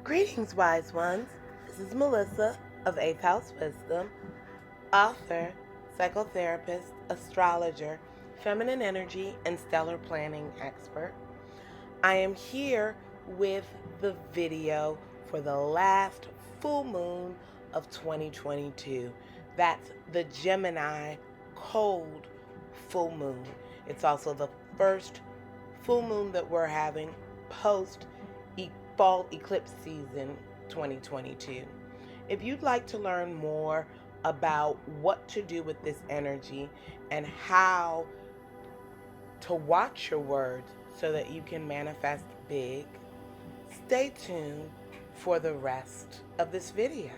Greetings, wise ones. This is Melissa of 8th House Wisdom, author, psychotherapist, astrologer, feminine energy, and stellar planning expert. I am here with the video for the last full moon of 2022. That's the Gemini cold full moon. It's also the first full moon that we're having post fall eclipse season 2022. If you'd like to learn more about what to do with this energy and how to watch your words so that you can manifest big, stay tuned for the rest of this video.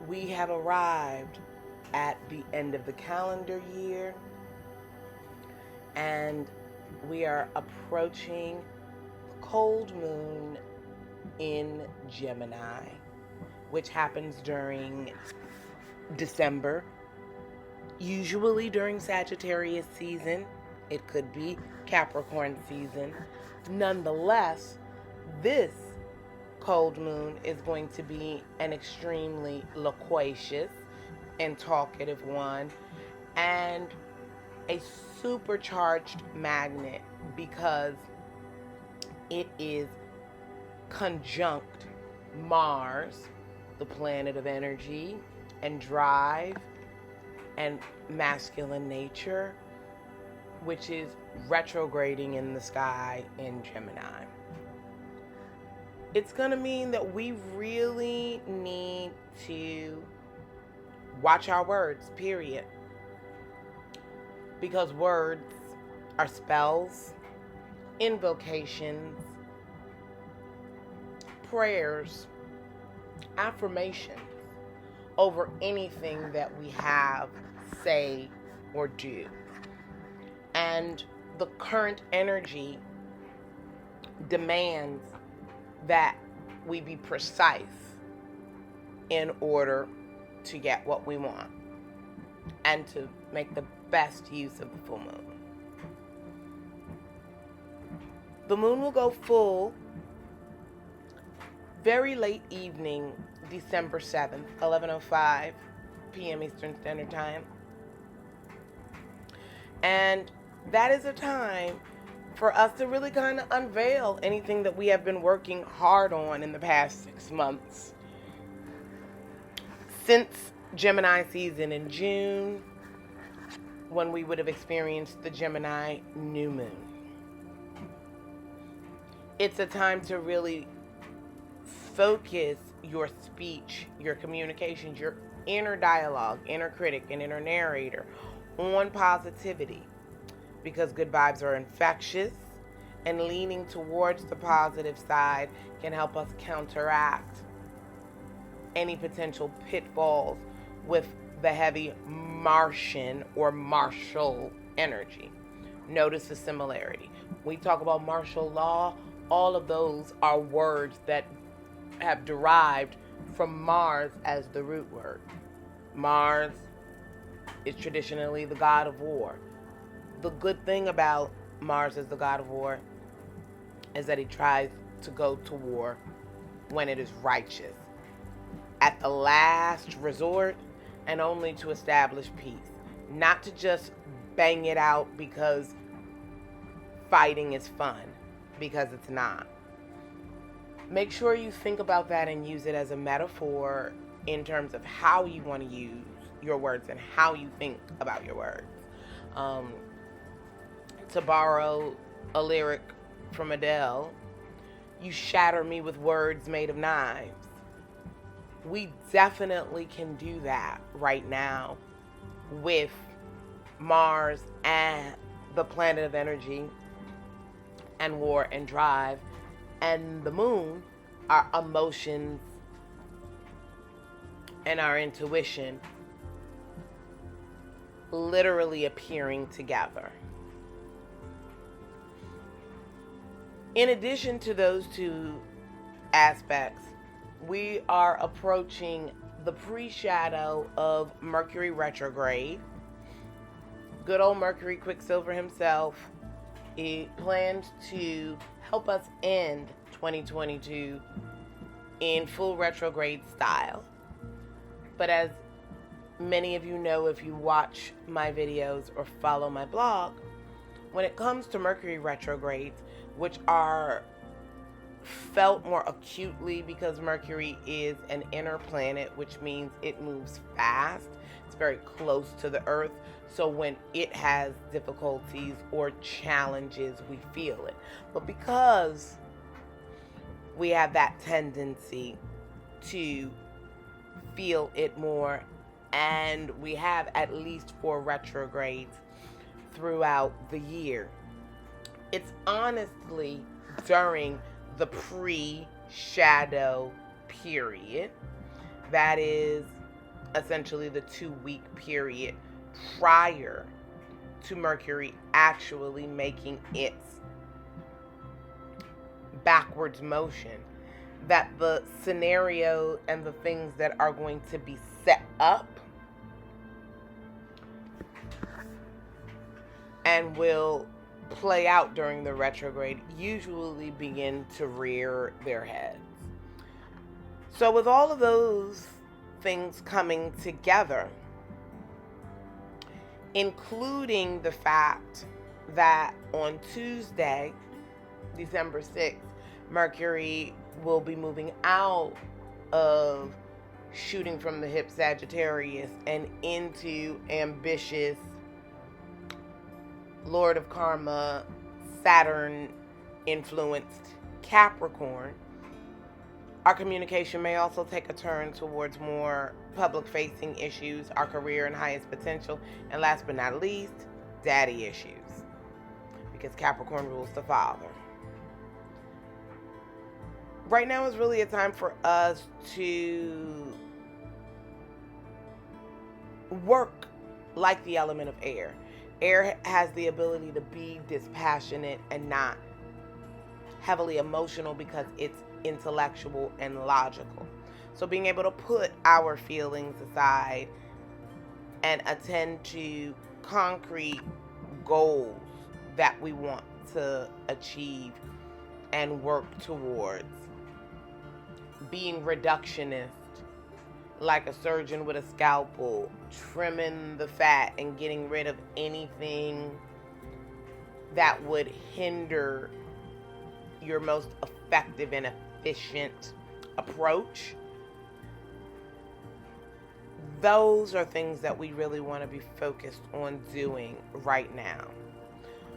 We have arrived at the end of the calendar year, and we are approaching cold moon in Gemini, which happens during December, usually during Sagittarius season. It could be Capricorn season. Nonetheless, this cold moon is going to be an extremely loquacious and talkative one, and a supercharged magnet because it is conjunct Mars, the planet of energy and drive and masculine nature, which is retrograding in the sky in Gemini. It's going to mean that we really need to watch our words, period. Because words are spells, invocations, prayers, affirmations over anything that we have, say, or do. And the current energy demands that we be precise in order to get what we want and to make the best use of the full moon. The moon will go full very late evening, December 7th, 11:05 p.m. Eastern Standard Time. And that is a time for us to really kind of unveil anything that we have been working hard on in the past 6 months. Since Gemini season in June, when we would have experienced the Gemini new moon. It's a time to really focus your speech, your communications, your inner dialogue, inner critic, and inner narrator on positivity. Because good vibes are infectious, and leaning towards the positive side can help us counteract any potential pitfalls with the heavy Martian or martial energy. Notice the similarity. We talk about martial law, all of those are words that have derived from Mars as the root word. Mars is traditionally the god of war. The good thing about Mars as the god of war is that he tries to go to war when it is righteous, at the last resort, and only to establish peace. Not to just bang it out because fighting is fun, because it's not. Make sure you think about that and use it as a metaphor in terms of how you want to use your words and how you think about your words. To borrow a lyric from Adele, you shatter me with words made of knives. We definitely can do that right now with Mars and the planet of energy and war and drive, and the moon, our emotions and our intuition literally appearing together. In addition to those two aspects, we are approaching the pre-shadow of Mercury retrograde. Good old Mercury, Quicksilver himself, he plans to help us end 2022 in full retrograde style. But as many of you know, if you watch my videos or follow my blog, when it comes to Mercury retrogrades, which are felt more acutely because Mercury is an inner planet, which means it moves fast. It's very close to the Earth. So when it has difficulties or challenges, we feel it. But because we have that tendency to feel it more, and we have at least 4 retrogrades throughout the year, it's honestly during the pre-shadow period. That is essentially the 2-week period prior to Mercury actually making its backwards motion, that the scenario and the things that are going to be set up and will play out during the retrograde usually begin to rear their heads. So with all of those things coming together, including the fact that on Tuesday, December 6th, Mercury will be moving out of shooting from the hip Sagittarius and into ambitious Lord of Karma, Saturn influenced Capricorn, our communication may also take a turn towards more public-facing issues, our career and highest potential, and last but not least, daddy issues, because Capricorn rules the father. Right now is really a time for us to work like the element of air. Air has the ability to be dispassionate and not heavily emotional because it's intellectual and logical. So being able to put our feelings aside and attend to concrete goals that we want to achieve and work towards. Being reductionist, like a surgeon with a scalpel, trimming the fat and getting rid of anything that would hinder your most effective and efficient approach. Those are things that we really want to be focused on doing right now.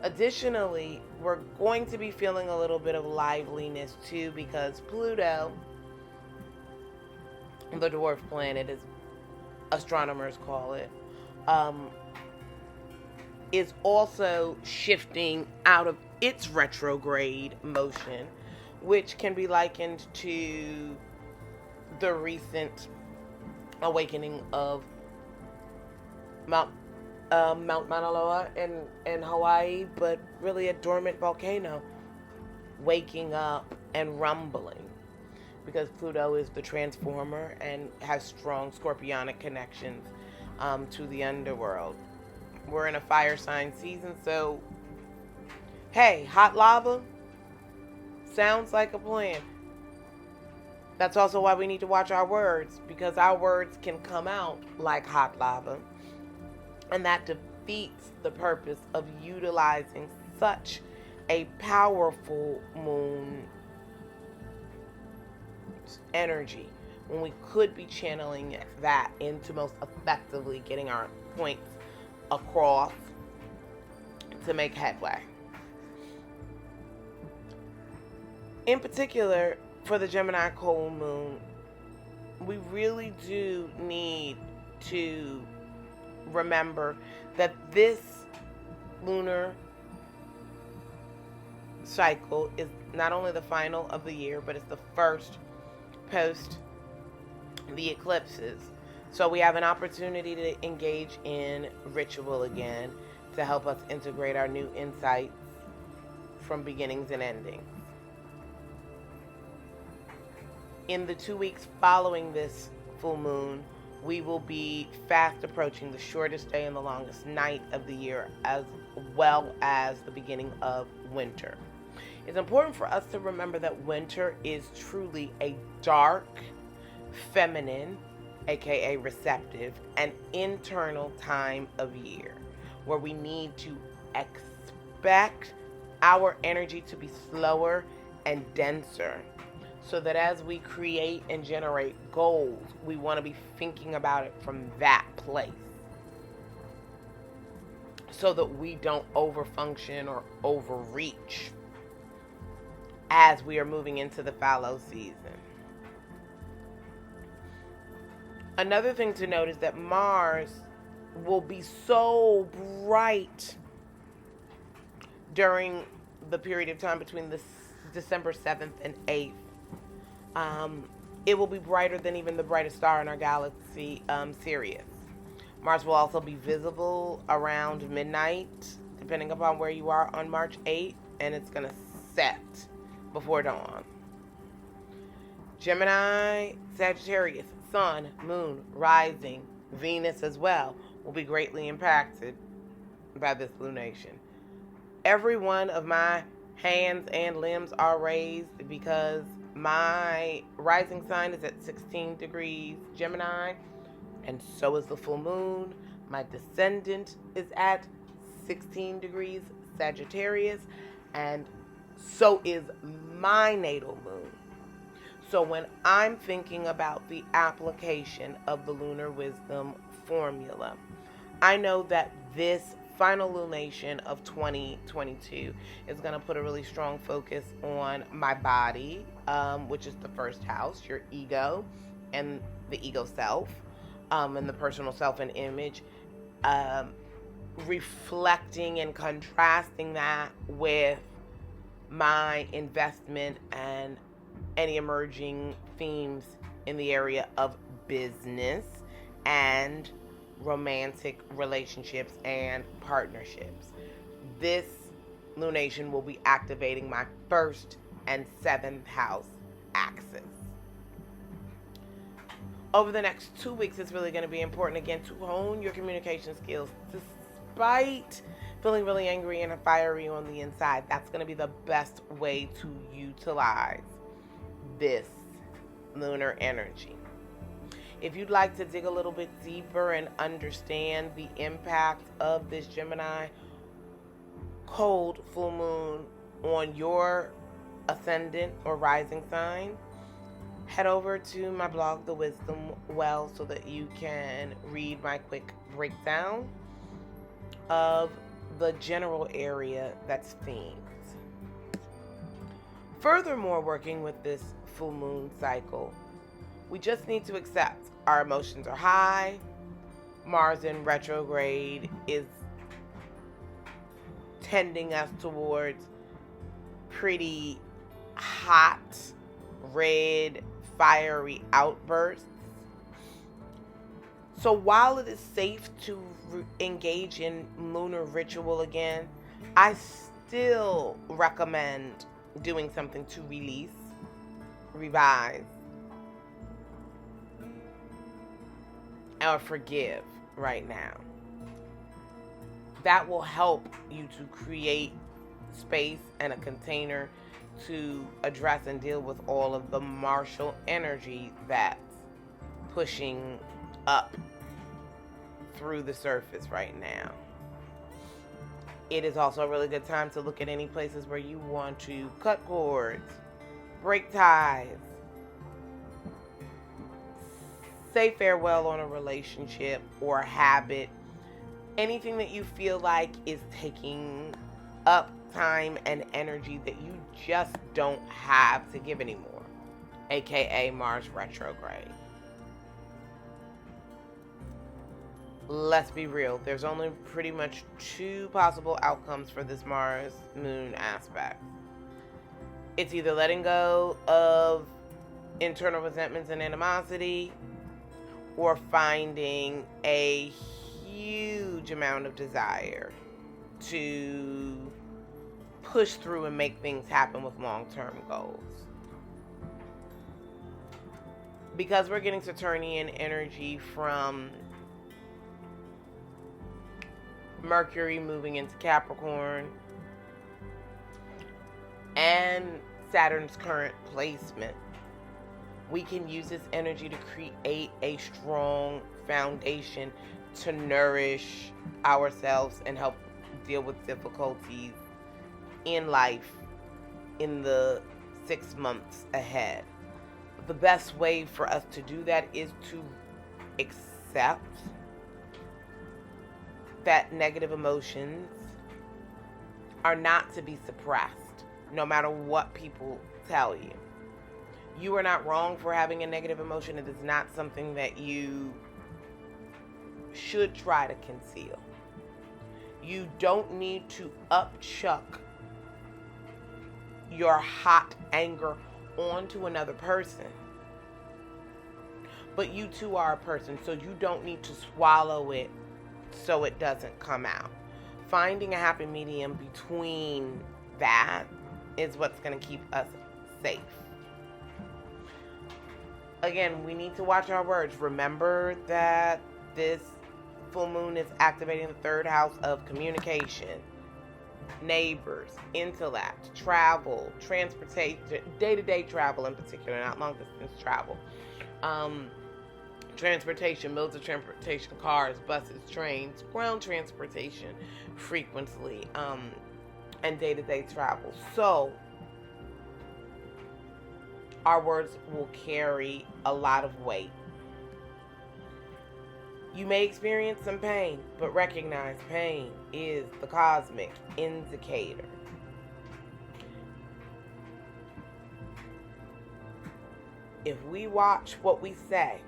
Additionally, we're going to be feeling a little bit of liveliness too, because Pluto, the dwarf planet as astronomers call it, is also shifting out of its retrograde motion, which can be likened to the recent awakening of Mount Mauna Loa in Hawaii, but really a dormant volcano waking up and rumbling, because Pluto is the transformer and has strong scorpionic connections to the underworld. We're in a fire sign season, so hey, hot lava sounds like a plan. That's also why we need to watch our words, because our words can come out like hot lava, and that defeats the purpose of utilizing such a powerful moon energy when we could be channeling that into most effectively getting our points across to make headway. In particular, for the Gemini Full Moon, we really do need to remember that this lunar cycle is not only the final of the year, but it's the first post the eclipses. So we have an opportunity to engage in ritual again to help us integrate our new insights from beginnings and endings. In the 2 weeks following this full moon, we will be fast approaching the shortest day and the longest night of the year, as well as the beginning of winter. It's important for us to remember that winter is truly a dark, feminine, aka receptive, and internal time of year where we need to expect our energy to be slower and denser, so that as we create and generate goals, we want to be thinking about it from that place, so that we don't overfunction or overreach as we are moving into the fallow season. Another thing to note is that Mars will be so bright during the period of time between the December 7th and 8th. It will be brighter than even the brightest star in our galaxy, Sirius. Mars will also be visible around midnight, depending upon where you are on March 8th, and it's going to set before dawn. Gemini, Sagittarius, Sun, Moon, Rising, Venus as well will be greatly impacted by this lunation. Every one of my hands and limbs are raised because my rising sign is at 16 degrees Gemini, and so is the full moon. My descendant is at 16 degrees Sagittarius, and so is my natal moon. So when I'm thinking about the application of the lunar wisdom formula, I know that this final lunation of 2022 is going to put a really strong focus on my body, which is the first house, your ego and the ego self, and the personal self and image, reflecting and contrasting that with my investment and any emerging themes in the area of business and romantic relationships and partnerships. This lunation will be activating my 1st and 7th house axis. Over the next 2 weeks, it's really going to be important again to hone your communication skills. Despite feeling really angry and fiery on the inside, that's going to be the best way to utilize this lunar energy. If you'd like to dig a little bit deeper and understand the impact of this Gemini cold full moon on your ascendant or rising sign, head over to my blog, The Wisdom Well, so that you can read my quick breakdown of the general area that's themed. Furthermore, working with this full moon cycle, we just need to accept our emotions are high. Mars in retrograde is tending us towards pretty hot, red, fiery outbursts. So while it is safe to engage in lunar ritual again, I still recommend doing something to release, revise, or forgive right now. That will help you to create space and a container to address and deal with all of the martial energy that's pushing up through the surface right now. It is also a really good time to look at any places where you want to cut cords, break ties, say farewell on a relationship or a habit, anything that you feel like is taking up time and energy that you just don't have to give anymore, aka Mars retrograde. Let's be real, there's only pretty much 2 possible outcomes for this Mars moon aspect. It's either letting go of internal resentments and animosity, or finding a huge amount of desire to push through and make things happen with long-term goals. Because we're getting Saturnian energy from Mercury moving into Capricorn and Saturn's current placement, we can use this energy to create a strong foundation to nourish ourselves and help deal with difficulties in life in the 6 months ahead. The best way for us to do that is to accept that negative emotions are not to be suppressed, no matter what people tell you. You are not wrong for having a negative emotion. It is not something that you should try to conceal. You don't need to upchuck your hot anger onto another person. But you too are a person, so you don't need to swallow it so it doesn't come out. Finding a happy medium between that is what's going to keep us safe. Again, we need to watch our words. Remember that this full moon is activating the 3rd house of communication, neighbors, intellect, travel, transportation, day-to-day travel in particular, not long-distance travel. Transportation, modes of transportation, cars, buses, trains, ground transportation frequently, and day-to-day travel. So, our words will carry a lot of weight. You may experience some pain, but recognize pain is the cosmic indicator. If we watch what we say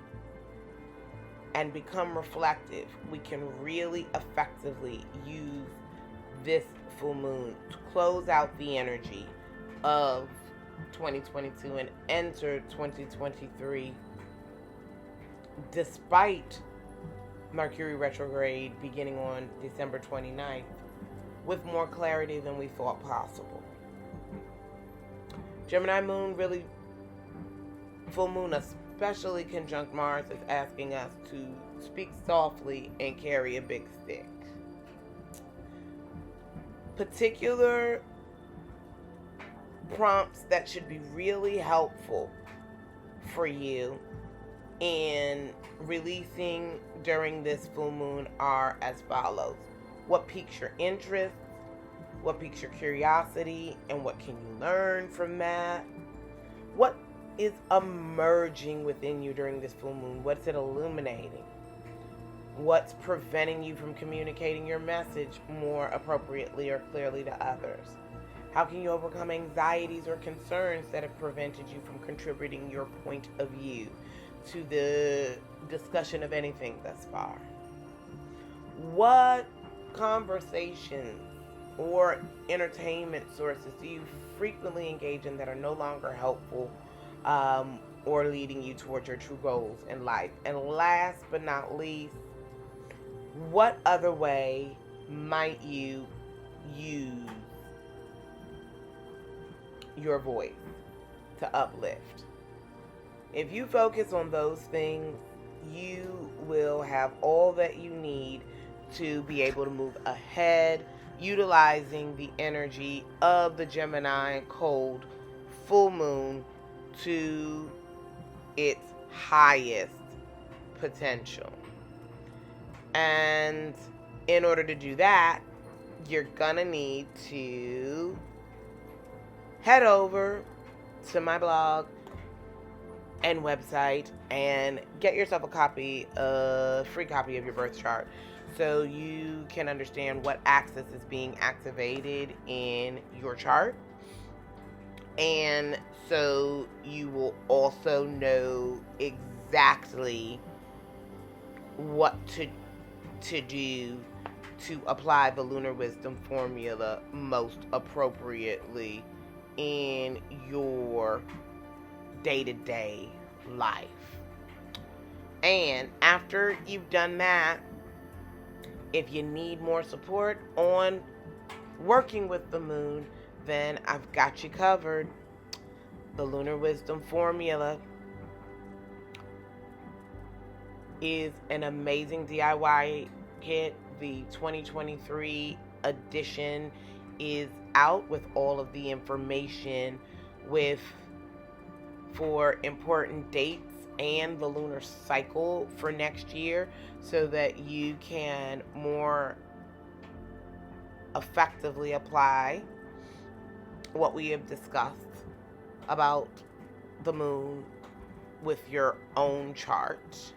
and become reflective, we can really effectively use this full moon to close out the energy of 2022 and enter 2023 despite Mercury retrograde beginning on December 29th with more clarity than we thought possible. Gemini moon, really full moon, especially conjunct Mars, is asking us to speak softly and carry a big stick. Particular prompts that should be really helpful for you in releasing during this full moon are as follows. What piques your interest? What piques your curiosity? And what can you learn from that? What is emerging within you during this full moon? What's it illuminating? What's preventing you from communicating your message more appropriately or clearly to others? How can you overcome anxieties or concerns that have prevented you from contributing your point of view to the discussion of anything thus far? What conversations or entertainment sources do you frequently engage in that are no longer helpful or leading you towards your true goals in life? And last but not least, what other way might you use your voice to uplift? If you focus on those things, you will have all that you need to be able to move ahead, utilizing the energy of the Gemini cold full moon to its highest potential. And in order to do that, you're gonna need to head over to my blog and website and get yourself a free copy of your birth chart so you can understand what axis is being activated in your chart, and so you will also know exactly what to do to apply the lunar wisdom formula most appropriately in your day-to-day life. And after you've done that, if you need more support on working with the moon, then I've got you covered. The Lunar Wisdom Formula is an amazing DIY kit. The 2023 edition is out with all of the information for important dates and the lunar cycle for next year, so that you can more effectively apply what we have discussed about the moon with your own chart.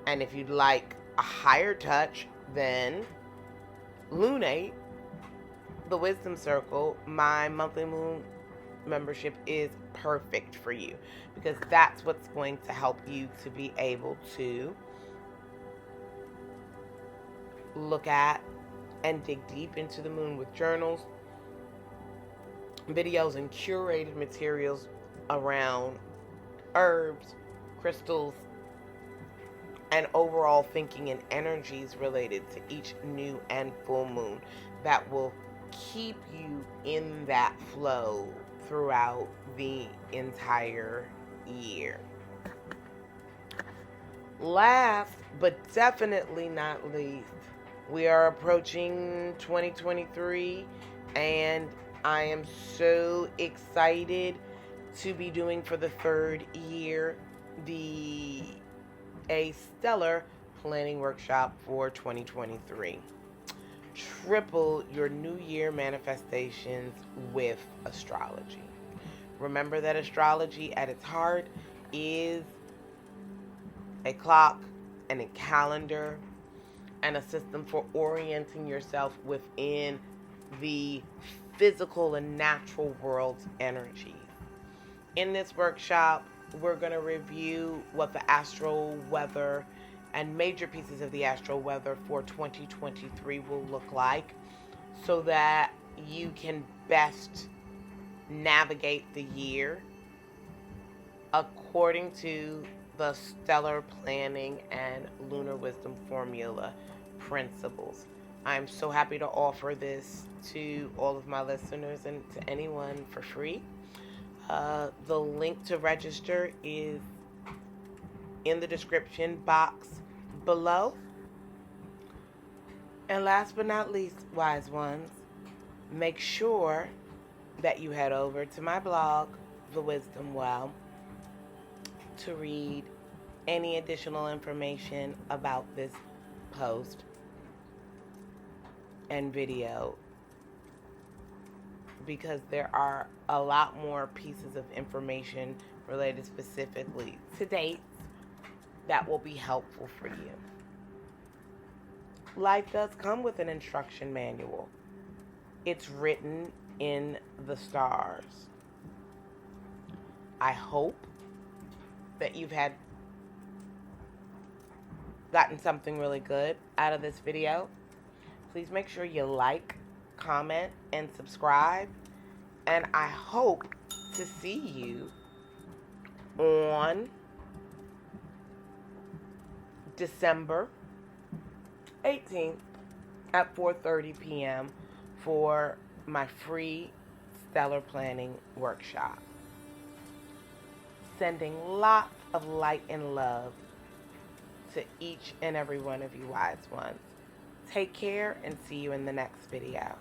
And if you'd like a higher touch, then Lunate, the Wisdom Circle, my monthly moon membership is perfect for you, because that's what's going to help you to be able to look at and dig deep into the moon with journals, videos, and curated materials around herbs, crystals, and overall thinking and energies related to each new and full moon that will keep you in that flow throughout the entire year. Last but definitely not least, we are approaching 2023, and I am so excited to be doing for the third year a stellar planning workshop for 2023. Triple your New Year manifestations with astrology. Remember that astrology at its heart is a clock and a calendar and a system for orienting yourself within the physical and natural world's energies. In this workshop, we're going to review what the astral weather and major pieces of the astral weather for 2023 will look like, so that you can best navigate the year according to the stellar planning and lunar wisdom formula principles. I'm so happy to offer this to all of my listeners and to anyone for free. The link to register is in the description box below. And last but not least, wise ones, make sure that you head over to my blog, The Wisdom Well, to read any additional information about this post and video, because there are a lot more pieces of information related specifically to dates that will be helpful for you. Life does come with an instruction manual. It's written in the stars. I hope that you've gotten something really good out of this video. Please make sure you like, comment, and subscribe. And I hope to see you on December 18th at 4:30 p.m. for my free stellar planning workshop. Sending lots of light and love to each and every one of you wise ones. Take care and see you in the next video.